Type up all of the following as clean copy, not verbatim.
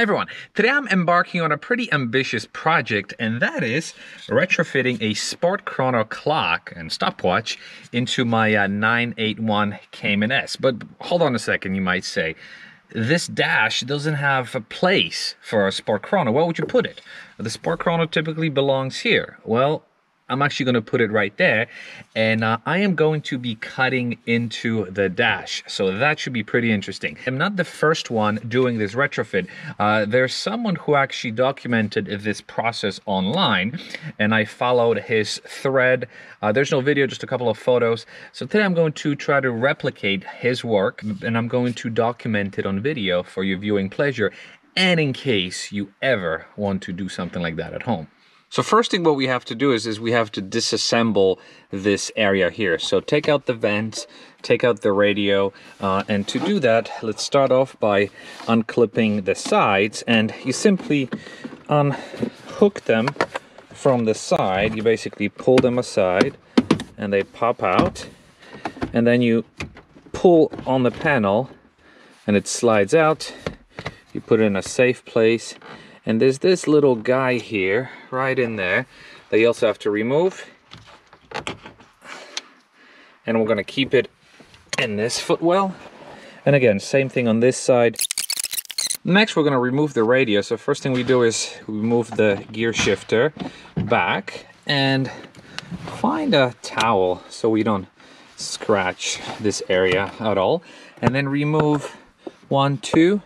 Hi everyone, today I'm embarking on a pretty ambitious project, and that is retrofitting a sport chrono clock and stopwatch into my 981 Cayman S. But hold on a second, you might say. This dash doesn't have a place for a sport chrono. Where would you put it? The sport chrono typically belongs here. Well, I'm actually going to put it right there, and I am going to be cutting into the dash, so that should be pretty interesting. I'm not the first one doing this retrofit. There's someone who actually documented this process online, and I followed his thread. There's no video, just a couple of photos. So today I'm going to try to replicate his work, and I'm going to document it on video for your viewing pleasure, and in case you ever want to do something like that at home. So first thing what we have to do is we have to disassemble this area here. So take out the vents, take out the radio, and to do that, let's start off by unclipping the sides, and you simply unhook them from the side. You basically pull them aside and they pop out, and then you pull on the panel and it slides out. You put it in a safe place. And there's this little guy here, right in there, that you also have to remove. And we're going to keep it in this footwell. And again, same thing on this side. Next, we're going to remove the radio. So first thing we do is we move the gear shifter back and find a towel so we don't scratch this area at all. And then remove 1, 2,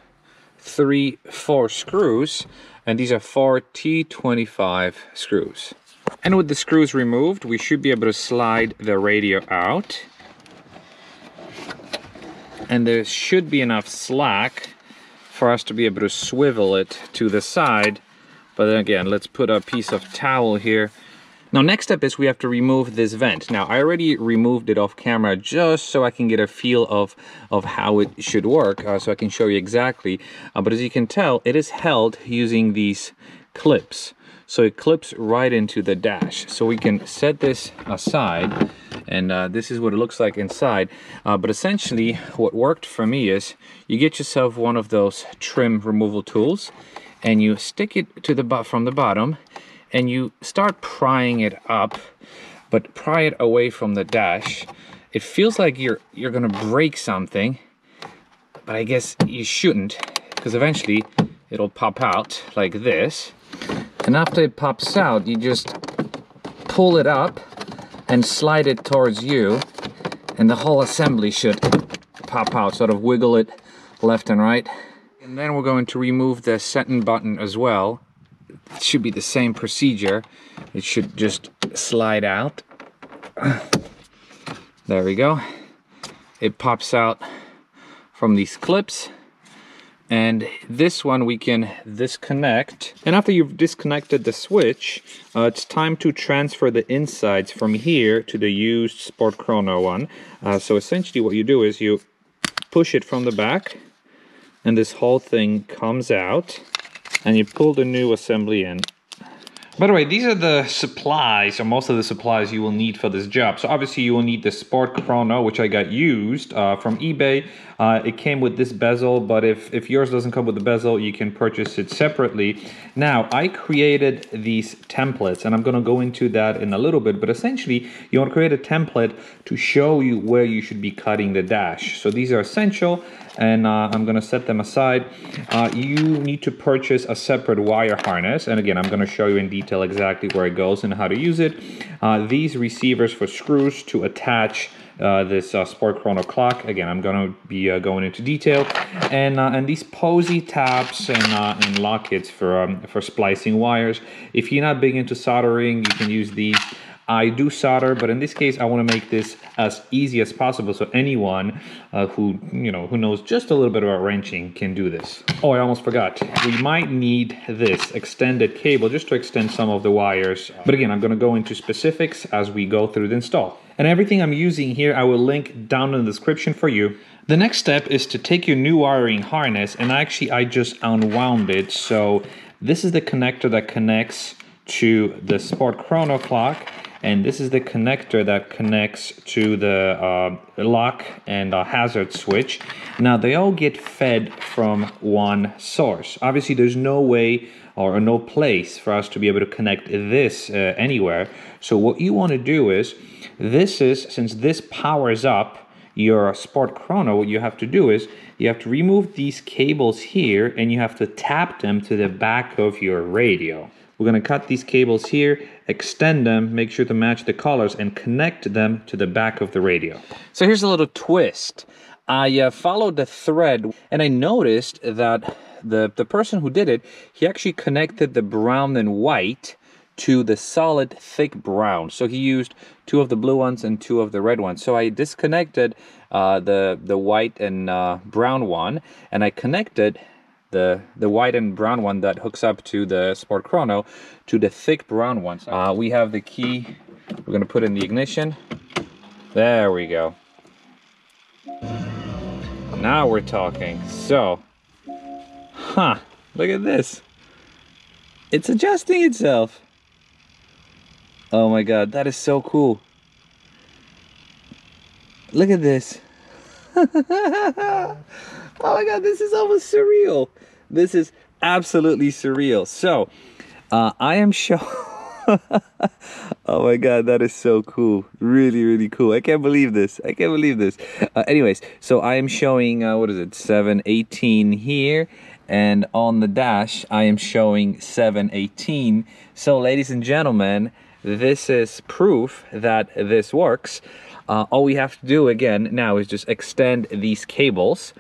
3, 4 screws, and these are 4 T25 screws. And with the screws removed, we should be able to slide the radio out, and there should be enough slack for us to be able to swivel it to the side. But then again, let's put a piece of towel here. Now, next step is we have to remove this vent. Now, I already removed it off camera just so I can get a feel of how it should work, so I can show you exactly. But as you can tell, it is held using these clips. So it clips right into the dash. So we can set this aside, and this is what it looks like inside. But essentially, what worked for me is you get yourself one of those trim removal tools, and you stick it to from the bottom, and you start prying it up, but pry it away from the dash. It feels like you're gonna break something, but I guess you shouldn't, because eventually it'll pop out like this. And after it pops out, you just pull it up and slide it towards you, and the whole assembly should pop out. Sort of wiggle it left and right. And then we're going to remove the setting button as well. It should be the same procedure. It should just slide out. There we go. It pops out from these clips, and this one we can disconnect. And after you've disconnected the switch, it's time to transfer the insides from here to the used Sport Chrono one. So essentially what you do is you push it from the back, and this whole thing comes out, and you pull the new assembly in. By the way, these are the supplies, or most of the supplies you will need for this job. So obviously you will need the Sport Chrono, which I got used from eBay. It came with this bezel, but if yours doesn't come with the bezel, you can purchase it separately. Now, I created these templates, and I'm gonna go into that in a little bit, but essentially you want to create a template to show you where you should be cutting the dash. So these are essential, and I'm gonna set them aside. You need to purchase a separate wire harness, and again, I'm gonna show you in detail exactly where it goes and how to use it. These receivers for screws to attach this Sport Chrono clock. Again, I'm gonna be going into detail, and these posy tabs and lockets for splicing wires. If you're not big into soldering, you can use these. I do solder, but in this case, I want to make this as easy as possible, so anyone who knows just a little bit about wrenching can do this. Oh, I almost forgot. We might need this extended cable just to extend some of the wires. But again, I'm going to go into specifics as we go through the install. And everything I'm using here, I will link down in the description for you. The next step is to take your new wiring harness, and actually I just unwound it. So this is the connector that connects to the Sport Chrono clock. and this is the connector that connects to the lock and hazard switch. Now they all get fed from one source. Obviously there's no way or no place for us to be able to connect this anywhere. So what you want to do is, since this powers up your Sport Chrono, what you have to do is you have to remove these cables here and you have to tap them to the back of your radio. We're going to cut these cables here, extend them, make sure to match the colors, and connect them to the back of the radio. So here's a little twist. I followed the thread and I noticed that the person who did it, he actually connected the brown and white to the solid thick brown. So he used 2 of the blue ones and 2 of the red ones. So I disconnected the white and brown one, and I connected the white and brown one that hooks up to the Sport Chrono to the thick brown ones. We have the key. We're gonna put in the ignition. There we go. Now we're talking. So, look at this. It's adjusting itself. Oh my god, that is so cool. Look at this. Oh my god, this is almost surreal. This is absolutely surreal. So, I am showing... Oh my god, that is so cool. Really, really cool. I can't believe this. I can't believe this. Anyways, so I am showing, what is it, 718 here. And on the dash, I am showing 718. So, ladies and gentlemen, this is proof that this works. All we have to do again now is just extend these cables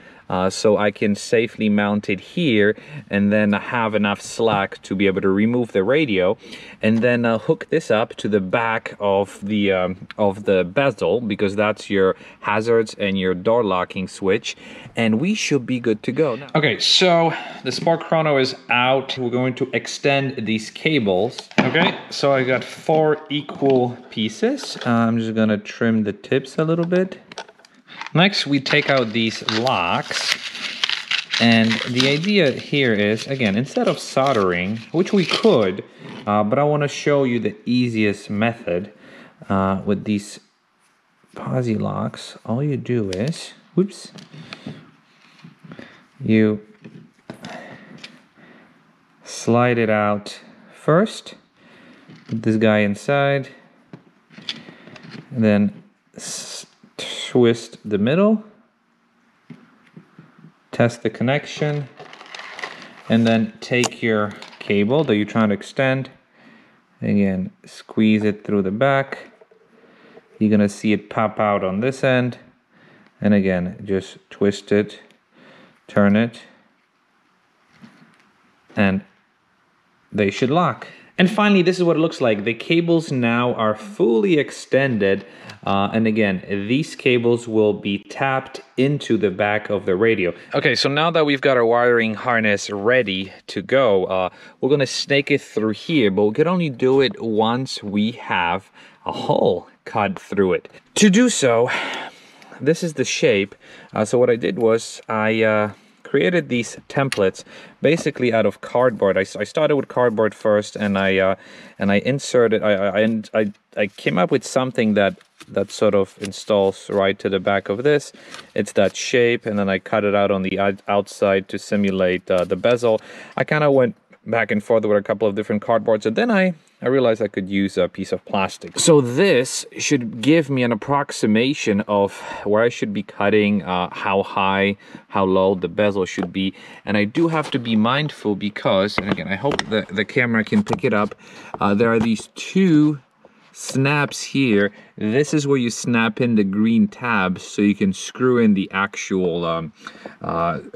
so I can safely mount it here and then have enough slack to be able to remove the radio, and then hook this up to the back of the bezel, because that's your hazards and your door locking switch, and we should be good to go now. Okay, so the Sport Chrono is out. We're going to extend these cables. Okay, so I got 4 equal pieces. I'm just gonna trim the tips a little bit. Next, we take out these locks, and the idea here is, again, instead of soldering, which we could, but I want to show you the easiest method with these posi locks. All you do is, whoops, you slide it out first, put this guy inside, and then twist the middle, test the connection, and then take your cable that you're trying to extend, again, squeeze it through the back. You're gonna see it pop out on this end, and again, just twist it, turn it, and they should lock. And finally, this is what it looks like. The cables now are fully extended. And again, these cables will be tapped into the back of the radio. Okay, so now that we've got our wiring harness ready to go, we're gonna snake it through here, but we can only do it once we have a hole cut through it. To do so, this is the shape. So what I did was I created these templates basically out of cardboard. I started with cardboard first, and I inserted. I came up with something that sort of installs right to the back of this. It's that shape, and then I cut it out on the outside to simulate the bezel. I kind of went back and forth with a couple of different cardboards, and then I realized I could use a piece of plastic. So this should give me an approximation of where I should be cutting, how high, how low the bezel should be. And I do have to be mindful because, and again, I hope the camera can pick it up, there are these 2 snaps here. This is where you snap in the green tabs so you can screw in the actual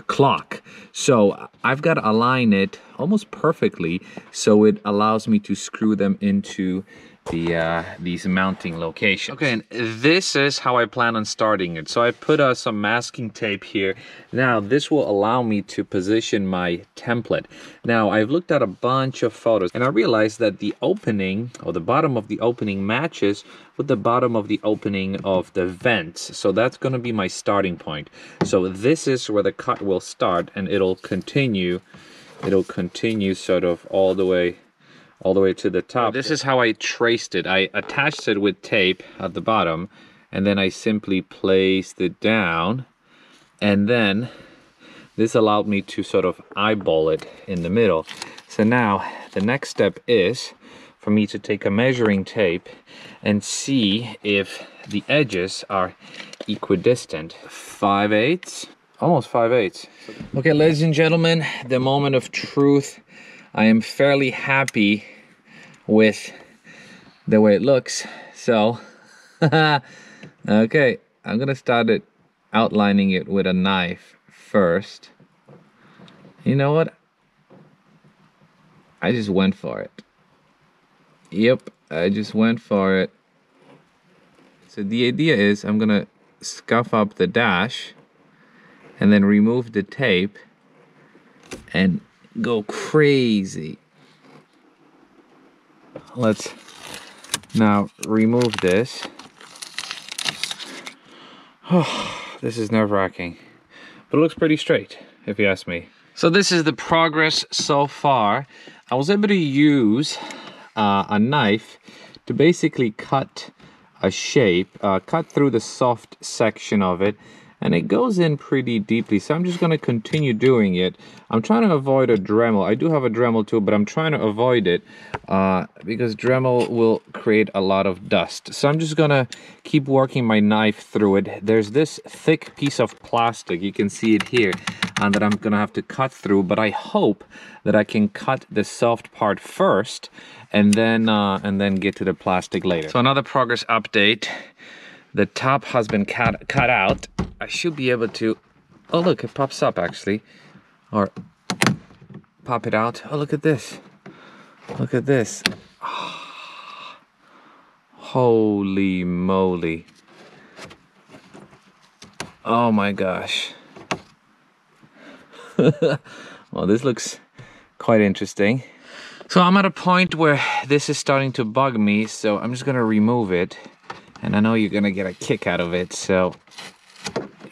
clock. So I've got to align it almost perfectly so it allows me to screw them into these mounting locations. Okay, and this is how I plan on starting it. So I put some masking tape here. Now this will allow me to position my template. Now I've looked at a bunch of photos and I realized that the opening, or the bottom of the opening, matches with the bottom of the opening of the vents. So that's going to be my starting point. So this is where the cut will start, and it'll continue sort of all the way all the way to the top. This is how I traced it. I attached it with tape at the bottom, and then I simply placed it down, and then this allowed me to sort of eyeball it in the middle. So now the next step is for me to take a measuring tape and see if the edges are equidistant. 5/8, almost 5/8. Okay, ladies and gentlemen, the moment of truth. I am fairly happy with the way it looks. So, okay, I'm gonna start outlining it with a knife first. You know what? I just went for it. Yep, I just went for it. So the idea is I'm gonna scuff up the dash and then remove the tape and go crazy. Let's now remove this. Oh, this is nerve-wracking, but it looks pretty straight, if you ask me. So this is the progress so far. I was able to use a knife to basically cut a shape, cut through the soft section of it, and it goes in pretty deeply. So I'm just going to continue doing it. I'm trying to avoid a Dremel. I do have a Dremel too, but I'm trying to avoid it because Dremel will create a lot of dust. So I'm just going to keep working my knife through it. There's this thick piece of plastic, you can see it here, and that I'm going to have to cut through, but I hope that I can cut the soft part first and then get to the plastic later. So another progress update. The top has been cut out. I should be able to, oh look, it pops up actually, or pop it out. Oh, look at this. Look at this. Oh, holy moly. Oh my gosh. Well, this looks quite interesting. So I'm at a point where this is starting to bug me, so I'm just gonna remove it. And I know you're gonna get a kick out of it, so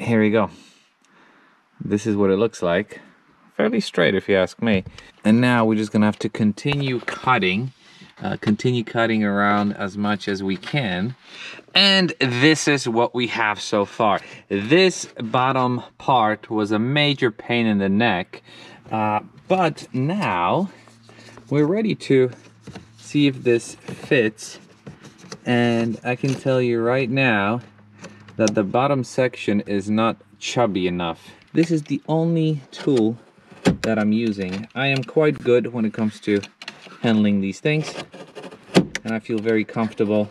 here we go. This is what it looks like. Fairly straight if you ask me. And now we're just gonna have to continue cutting around as much as we can. And this is what we have so far. This bottom part was a major pain in the neck, but now we're ready to see if this fits. And I can tell you right now that the bottom section is not chubby enough. This is the only tool that I'm using. I am quite good when it comes to handling these things, and I feel very comfortable.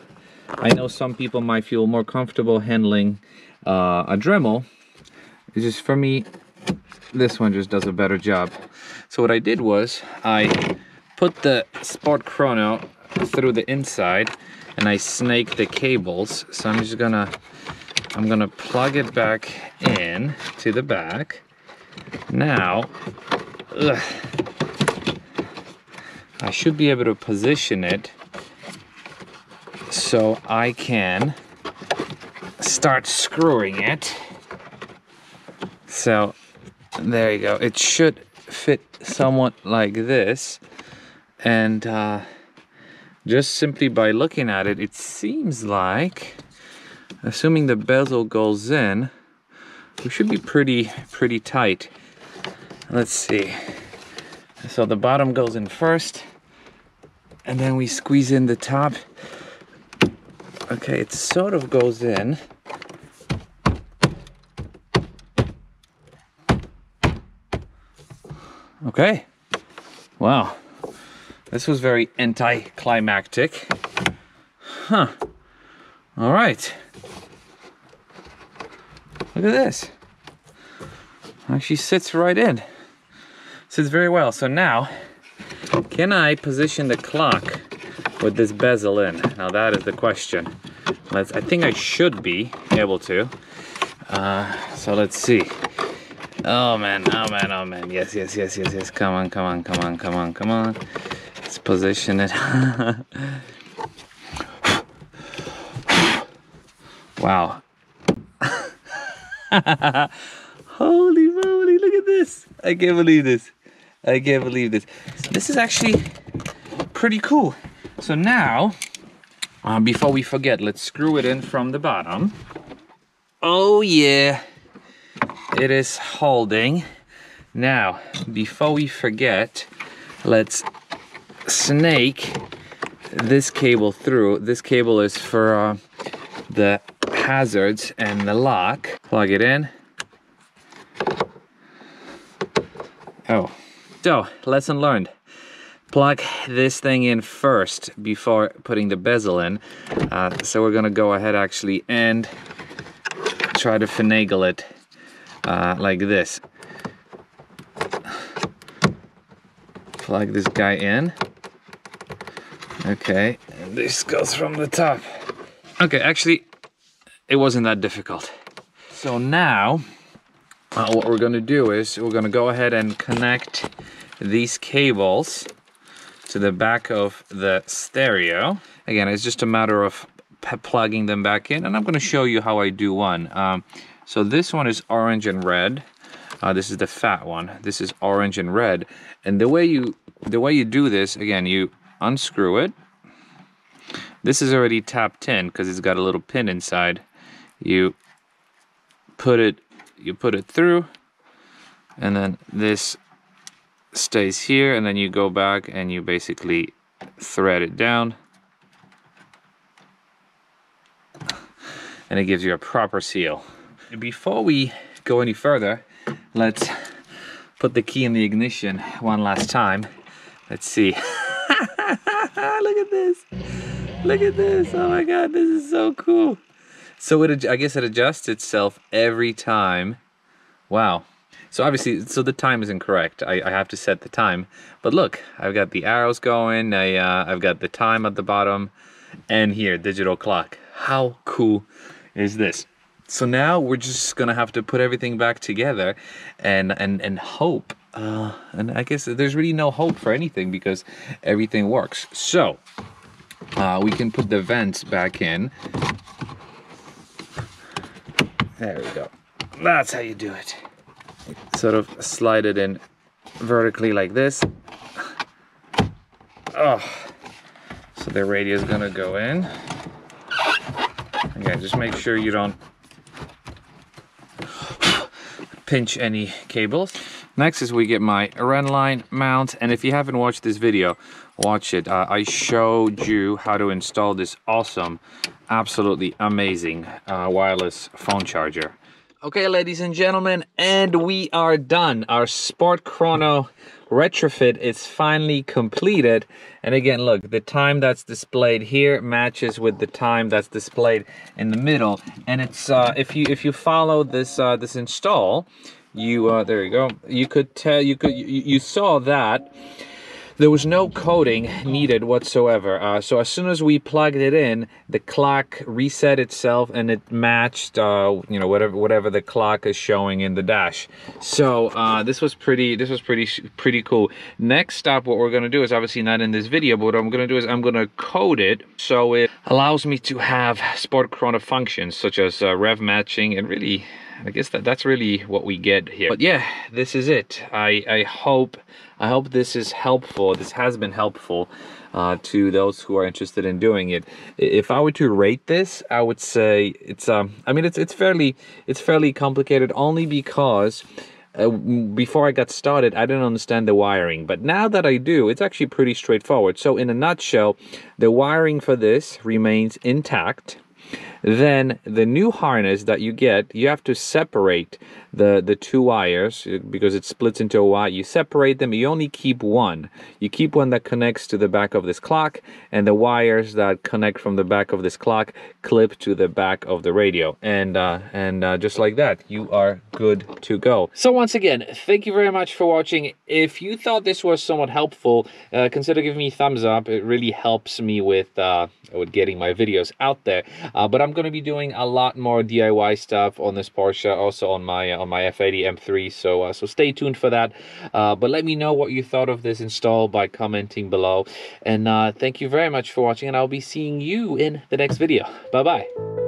I know some people might feel more comfortable handling a Dremel. It's just, for me, this one just does a better job. So what I did was I put the Sport Chrono through the inside and I snake the cables. So I'm gonna plug it back in to the back. Now, I should be able to position it so I can start screwing it. So there you go. It should fit somewhat like this, and just simply by looking at it, it seems like, assuming the bezel goes in, we should be pretty tight. Let's see. So the bottom goes in first, and then we squeeze in the top. Okay, it sort of goes in. Okay. Wow. This was very anticlimactic. Huh. All right. Look at this. Actually sits right in. Sits very well. So now, can I position the clock with this bezel in? Now that is the question. I think I should be able to. So let's see. Oh man, oh man, oh man. Yes. Come on. Let's position it. Wow. Holy moly, look at this. I can't believe this. This is actually pretty cool. So now, before we forget, let's screw it in from the bottom. Oh yeah, it is holding. Now, before we forget, let's snake this cable through. This cable is for the hazards and the lock. Plug it in. Oh, so lesson learned. Plug this thing in first before putting the bezel in. So we're gonna go ahead actually and try to finagle it like this. Plug this guy in. Okay, and this goes from the top. Okay, actually, it wasn't that difficult. So now, what we're gonna do is we're gonna go ahead and connect these cables to the back of the stereo. Again, it's just a matter of plugging them back in, and I'm gonna show you how I do one. So this one is orange and red. This is the fat one. This is orange and red. And the way you do this, again, you unscrew it. This is already tapped in because it's got a little pin inside. You put it through, and then this stays here, and then you go back and you basically thread it down, and it gives you a proper seal. Before we go any further, let's put the key in the ignition one last time. Let's see. Look at this. Look at this. Oh my God, this is so cool. So I guess it adjusts itself every time. Wow. So obviously, the time is incorrect. I have to set the time. But look, I've got the arrows going. I've got the time at the bottom, and here, digital clock. How cool is this? So now we're just gonna have to put everything back together and hope. And I guess there's really no hope for anything because everything works. So we can put the vents back in. There we go. That's how you do it. Sort of slide it in vertically like this. Oh, so the radio is gonna go in. Again, just make sure you don't pinch any cables. Next is we get my Ren line mount, and if you haven't watched this video, watch it. I showed you how to install this awesome, absolutely amazing wireless phone charger. Okay, ladies and gentlemen, and we are done. Our Sport Chrono Retrofit is finally completed. And again, look, the time that's displayed here matches with the time that's displayed in the middle. And it's if you follow this this install, you there you go. You saw that there was no coding needed whatsoever. So as soon as we plugged it in, the clock reset itself and it matched, you know, whatever the clock is showing in the dash. So this was pretty cool. Next up, what we're gonna do is obviously not in this video, but what I'm gonna do is I'm gonna code it so it allows me to have Sport Chrono functions such as rev matching, and really, I guess that's really what we get here. But yeah, this is it. I hope this is helpful. This has been helpful to those who are interested in doing it. If I were to rate this, I would say it's I mean it's fairly complicated, only because before I got started I didn't understand the wiring, but now that I do, it's actually pretty straightforward. So in a nutshell, the wiring for this remains intact. Then the new harness that you get, you have to separate the two wires because it splits into a wire. You separate them, you only keep one. You keep one that connects to the back of this clock, and the wires that connect from the back of this clock clip to the back of the radio. And just like that, you are good to go. So once again, thank you very much for watching. If you thought this was somewhat helpful, consider giving me a thumbs up. It really helps me with getting my videos out there. But I'm going to be doing a lot more DIY stuff on this Porsche, also on my F80 M3, so stay tuned for that. But let me know what you thought of this install by commenting below, and thank you very much for watching, and I'll be seeing you in the next video. Bye bye.